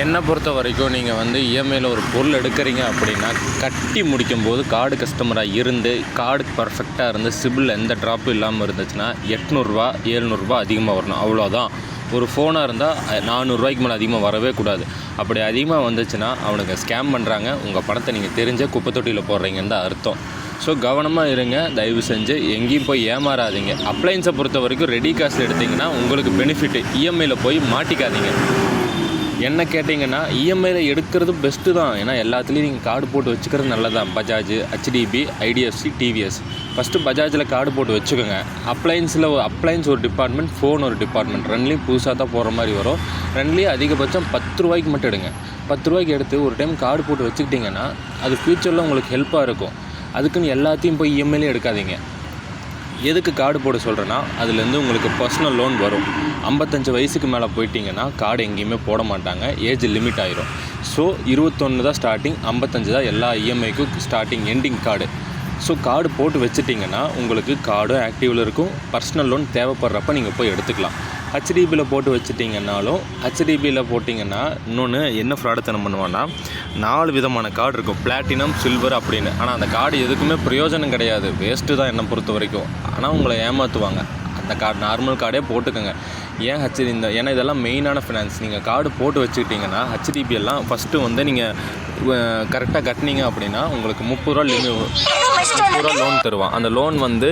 என்னை பொறுத்த வரைக்கும் நீங்கள் வந்து இஎம்ஐயில் ஒரு பொருள் எடுக்கிறீங்க அப்படின்னா கட்டி முடிக்கும்போது கார்டு கஸ்டமராக இருந்து கார்டு பர்ஃபெக்டாக இருந்து சிபில் எந்த ட்ராப்பும் இல்லாமல் இருந்துச்சுன்னா 800 700 அதிகமாக வரணும். அவ்வளோதான். ஒரு ஃபோனாக இருந்தால் 400 மேலே அதிகமாக வரவே கூடாது. அப்படி அதிகமாக வந்துச்சுன்னா அவனுக்கு ஸ்கேம் பண்ணுறாங்க, உங்கள் பணத்தை நீங்கள் தெரிஞ்ச குப்பை தொட்டியில் போடுறீங்கன்னு தான் அர்த்தம். ஸோ கவனமாக இருங்க, தயவு செஞ்சு எங்கேயும் போய் ஏமாறாதீங்க. அப்ளைன்ஸை பொறுத்த வரைக்கும் ரெடி காசு எடுத்திங்கன்னா உங்களுக்கு பெனிஃபிட்டு. இஎம்ஐயில் போய் மாட்டிக்காதீங்க. என்ன கேட்டிங்கன்னா இஎம்ஐயில் எடுக்கிறது பெஸ்ட்டு தான். ஏன்னா எல்லாத்துலேயும் நீங்கள் கார்டு போட்டு வச்சுக்கிறது நல்லதான். Bajaj, HDB, IDFC, TVS. First பஜாஜில் கார்டு போட்டு வச்சுக்கோங்க. அப்ளைன்ஸ் ஒரு டிபார்ட்மெண்ட், ஃபோன் ஒரு டிபார்ட்மெண்ட். ரெண்டுலேயும் புதுசாக தான் போகிற மாதிரி வரும். ரெண்டுலேயும் அதிகபட்சம் 10 ரூபாய்க்கு மட்டும் எடுங்க. 10 ரூபாய்க்கு எடுத்து ஒரு டைம் கார்டு போட்டு வச்சுக்கிட்டிங்கன்னா அது ஃப்யூச்சரில் உங்களுக்கு ஹெல்ப்பாக இருக்கும். அதுக்குன்னு எல்லாத்தையும் போய் இஎம்ஐலே எடுக்காதீங்க. எதுக்கு கார்டு போட சொல்கிறேன்னா, அதுலேருந்து உங்களுக்கு பர்சனல் லோன் வரும். 55 வயசுக்கு மேலே போயிட்டிங்கன்னா கார்டு எங்கேயுமே போட மாட்டாங்க, ஏஜ் லிமிட் ஆயிரும். ஸோ 21 தான் ஸ்டார்டிங், 55 தான் எல்லா இஎம்ஐக்கும் starting ending card. So card போட்டு வச்சுட்டிங்கன்னா உங்களுக்கு கார்டும் ஆக்டிவில் இருக்கும். பர்சனல் லோன் தேவைப்படுறப்ப நீங்கள் போய் எடுத்துக்கலாம். ஹெச்டிபியில் போட்டு வச்சுட்டிங்கன்னாலும், ஹெச்டிபியில் போட்டிங்கன்னா இன்னொன்று என்ன ஃப்ராடுத்தனம் பண்ணுவான்னா, 4 விதமான கார்டு இருக்கும், பிளாட்டினம், சில்வர் அப்படின்னு. ஆனால் அந்த கார்டு எதுக்குமே பிரயோஜனம் கிடையாது, வேஸ்ட்டு தான் என்னை பொறுத்த வரைக்கும். ஆனால் உங்களை ஏமாற்றுவாங்க. அந்த கார்டு நார்மல் கார்டே போட்டுக்கோங்க. ஏன்னா இதெல்லாம் மெயினான ஃபினான்ஸ். நீங்கள் கார்டு போட்டு வச்சுக்கிட்டிங்கன்னா ஹெச்டிபி எல்லாம் ஃபஸ்ட்டு வந்து நீங்கள் கரெக்டாக கட்டினீங்க அப்படின்னா உங்களுக்கு 30 ரூபா லோன் தருவான். அந்த லோன் வந்து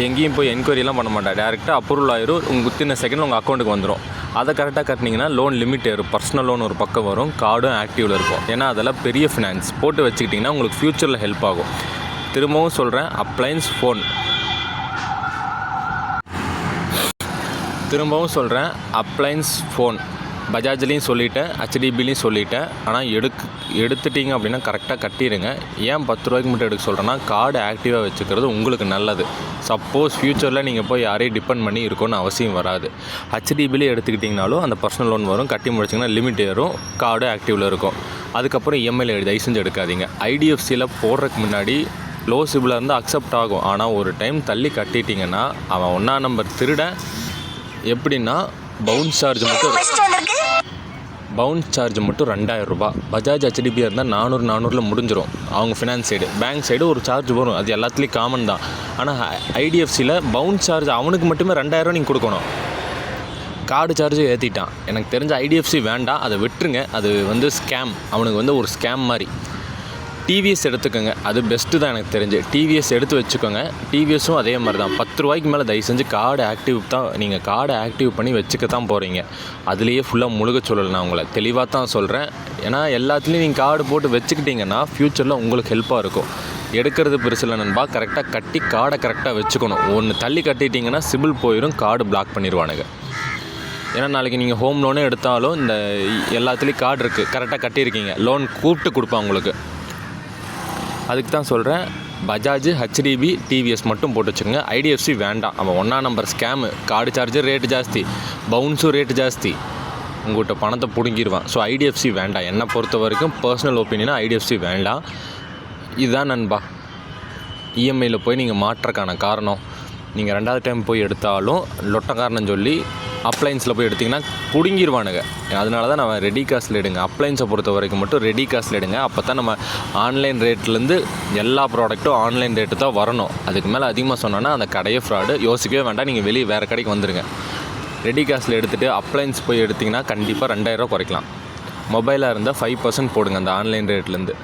எங்கேயும் போய் என்கொயரிலாம் பண்ண மாட்டேன், டேரெக்டாக அப்ரூவல் ஆயிரும். வித்தின் செகண்டில் உங்கள் அக்கௌண்ட்டுக்கு வந்துடும். அதை கரெக்டாக கட்டினீங்கன்னா லோன் லிமிட் ஏறும். பர்சனல் லோன் ஒரு பக்கம் வரும், கார்டும் ஆக்டிவில் இருக்கும். ஏன்னா அதெல்லாம் பெரிய ஃபினான்ஸ். போட்டு வச்சுக்கிட்டிங்கன்னா உங்களுக்கு ஃப்யூச்சரில் ஹெல்ப் ஆகும். திரும்பவும் சொல்கிறேன், அப்ளைன்ஸ் ஃபோன் பஜாஜ்லேயும் சொல்லிட்டேன், ஹெச்டிபிலையும் சொல்லிட்டேன். ஆனால் எடுத்துட்டிங்க அப்படின்னா கரெக்டாக கட்டிடுங்க. ஏன் 10 ரூபாய்க்கு மட்டும் எடுக்க சொல்கிறேன்னா, கார்டு ஆக்டிவாக வச்சுக்கிறது உங்களுக்கு நல்லது. சப்போஸ் ஃப்யூச்சரில் நீங்கள் போய் யாரையும் டிபெண்ட் பண்ணி இருக்கணும்னு அவசியம் வராது. ஹெச்டிபிலே எடுத்துக்கிட்டிங்கனாலும் அந்த பர்சனல் லோன் வரும், கட்டி முடிச்சிங்கன்னா லிமிட் ஏறும், கார்டு ஆக்டிவில் இருக்கும். அதுக்கப்புறம் இஎம்ஐயில் தயவு செஞ்சு எடுக்காதீங்க. ஐடிஎஃப்சியில் போடுறதுக்கு முன்னாடி லோ சிபிலாக இருந்தால் அக்செப்ட் ஆகும். ஆனால் ஒரு டைம் தள்ளி கட்டிட்டிங்கன்னா அவன் 1ஆம் நம்பர் திருட. எப்படின்னா பவுன்ஸ் சார்ஜ் மட்டும் 2000 ரூபா. பஜாஜ் ஹெச்டிபியாக இருந்தால் 400 முடிஞ்சிடும். அவங்க ஃபினான்ஸ் சைடு, பேங்க் சைடு ஒரு சார்ஜ் வரும், அது எல்லாத்துலேயும் காமன் தான். ஆனால் ஐடிஎஃப்சியில் பவுன்ஸ் சார்ஜ் அவனுக்கு மட்டுமே 2000 நீங்கள் கொடுக்கணும். கார்டு சார்ஜ் ஏற்றிட்டான். எனக்கு தெரிஞ்ச ஐடிஎஃப்சி வேண்டாம், அதை விட்டுருங்க. அது வந்து ஸ்கேம், அவனுக்கு வந்து ஒரு ஸ்கேம் மாதிரி. டிவிஎஸ் எடுத்துக்கோங்க, அது பெஸ்ட்டு தான் எனக்கு தெரிஞ்சு. டிவிஎஸ் எடுத்து வச்சுக்கோங்க. டிவிஎஸும் அதே மாதிரி தான். 10 ரூபாய்க்கு மேலே தயவு செஞ்சு கார்டு ஆக்டிவ் தான். நீங்கள் கார்டு ஆக்டிவ் பண்ணி வச்சுக்க தான் போகிறீங்க. அதுலேயே ஃபுல்லாக முழுக சொல்லலை, நான் உங்களை தெளிவாக தான் சொல்கிறேன். ஏன்னா எல்லாத்துலேயும் நீங்கள் கார்டு போட்டு வச்சுக்கிட்டிங்கன்னா ஃப்யூச்சரில் உங்களுக்கு ஹெல்ப்பாக இருக்கும். எடுக்கிறது பெருசில் நண்பா, கரெக்டாக கட்டி கார்டை கரெக்டாக வச்சுக்கணும். ஒன்று தள்ளி கட்டிட்டிங்கன்னா சிபில் போயிடும், கார்டு பிளாக் பண்ணிடுவானுங்க. ஏன்னா நாளைக்கு நீங்கள் ஹோம் லோனே எடுத்தாலும் இந்த எல்லாத்துலேயும் கார்டு இருக்குது, கரெக்டாக கட்டியிருக்கீங்க, லோன் கூப்பிட்டு கொடுப்பான் உங்களுக்கு. அதுக்கு தான் சொல்கிறேன், பஜாஜ், ஹெச்டிபி, டிவிஎஸ் மட்டும் போட்டு வச்சுக்கோங்க. ஐடிஎஃப்சி வேண்டாம், அவன் 1ஆம் number scam. Card charger rate ஜாஸ்தி, பவுன்ஸும் ரேட்டு ஜாஸ்தி, உங்கள்கிட்ட பணத்தை பிடுங்கிடுவான். ஸோ ஐடிஎஃப்சி வேண்டாம். என்னை பொறுத்த வரைக்கும் பர்சனல் ஒப்பீனியனாக ஐடிஎஃப்சி வேண்டாம். இதுதான் நண்பா. இஎம்ஐயில் போய் நீங்கள் மாற்றுறக்கான காரணம், நீங்கள் 2வது டைம் போய் எடுத்தாலும் லொட்ட காரணம் சொல்லி அப்ளைன்ஸில் போய் எடுத்திங்கன்னா பிடுங்கிடுவானுங்க. அதனால தான் நம்ம ரெடி காசில் எடுங்க. அப்ளைன்ஸை பொறுத்த வரைக்கும் மட்டும் ரெடி காசில் எடுங்க. அப்போ தான் நம்ம ஆன்லைன் ரேட்லேருந்து எல்லா ப்ராடக்ட்டும் ஆன்லைன் ரேட்டு தான் வரணும். அதுக்கு மேலே அதிகமாக சொன்னோன்னா அந்த கடையே ஃப்ராடு. யோசிக்கவே வேண்டாம், நீங்கள் வெளியே வேறு கடைக்கு வந்துடுங்க. ரெடி காசில் எடுத்துகிட்டு அப்ளைன்ஸ் போய் எடுத்திங்கன்னா கண்டிப்பாக 2000 குறைக்கலாம். மொபைலாக இருந்தால் 5% போடுங்க. அந்த ஆன்லைன் ரேட்லேருந்து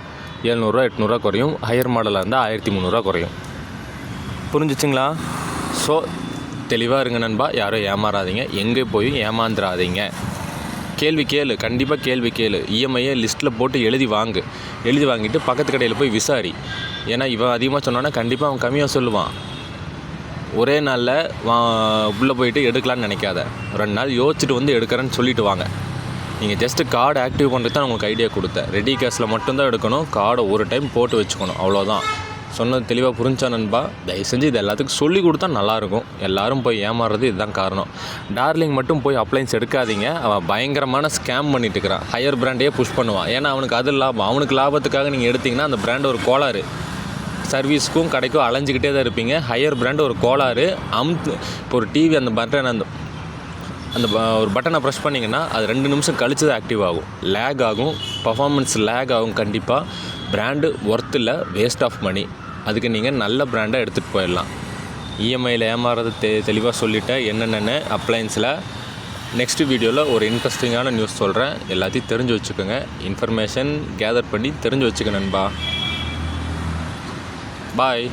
700 800 குறையும். ஹையர் மாடலாக இருந்தால் 1300 குறையும். புரிஞ்சிச்சிங்களா? ஸோ தெளிவாக இருங்க நண்பா, யாரும் ஏமாறாதீங்க, எங்கே போய் ஏமாந்துடாதீங்க. கேள்வி கேளு, கண்டிப்பாக கேள்வி கேளு. இஎம்ஐயை லிஸ்ட்டில் போட்டு எழுதி வாங்கிட்டு பக்கத்து கடையில் போய் விசாரி. ஏன்னா இவன் அதிகமாக சொன்னான்னா கண்டிப்பாக அவன் கம்மியாக சொல்லுவான். ஒரே நாளில் உள்ளே போயிட்டு எடுக்கலான்னு நினைக்காத. 2 நாள் யோசிச்சுட்டு வந்து எடுக்கிறேன்னு சொல்லிட்டு வாங்க. நீங்கள் ஜஸ்ட்டு கார்டு ஆக்டிவ் பண்ணுறது தான் உங்களுக்கு ஐடியா கொடுத்தேன். ரெடி கேஷில் மட்டும்தான் எடுக்கணும். கார்டை ஒரு டைம் போட்டு வச்சுக்கணும், அவ்வளோதான். சொன்னது தெளிவாக புரிஞ்சா நண்பா? தயவு செஞ்சு இது எல்லாத்துக்கும் சொல்லி கொடுத்தா நல்லாயிருக்கும். எல்லோரும் போய் ஏமாறுறது இதுதான் காரணம். டார்லிங் மட்டும் போய் அப்ளைன்ஸ் எடுக்காதீங்க. அவன் பயங்கரமான ஸ்கேம் பண்ணிட்டு இருக்கிறான். ஹையர் பிராண்டையே புஷ் பண்ணுவான். ஏன்னா அவனுக்கு அது லாபம். அவனுக்கு லாபத்துக்காக நீங்கள் எடுத்திங்கன்னா அந்த பிராண்ட் ஒரு கோளாறு. சர்வீஸுக்கும் கடைக்கும் அலைஞ்சிக்கிட்டே தான் இருப்பீங்க. ஹையர் பிராண்டு ஒரு கோளாறு. இப்போ ஒரு டிவி அந்த பட்டன் அந்த அந்த ஒரு பட்டனை ப்ரெஸ் பண்ணிங்கன்னா அது 2 நிமிஷம் கழிச்சு தான் ஆக்டிவ் ஆகும். லேக் ஆகும், பர்ஃபார்மன்ஸ் லேக் ஆகும். கண்டிப்பாக பிராண்டு ஒர்த் இல்லை, வேஸ்ட் ஆஃப் மணி. அதுக்கு நீங்கள் நல்ல பிராண்டாக எடுத்துகிட்டு போயிடலாம். இஎம்ஐயில் ஏமாறது தெளிவாக சொல்லிவிட்டேன் என்னென்னு அப்ளையன்ஸில். நெக்ஸ்ட் வீடியோவில் ஒரு இன்ட்ரெஸ்டிங்கான நியூஸ் சொல்கிறேன். எல்லாத்தையும் தெரிஞ்சு வச்சுக்கோங்க. இன்ஃபர்மேஷன் கேதர் பண்ணி தெரிஞ்சு வச்சுக்க நண்பா. பாய்.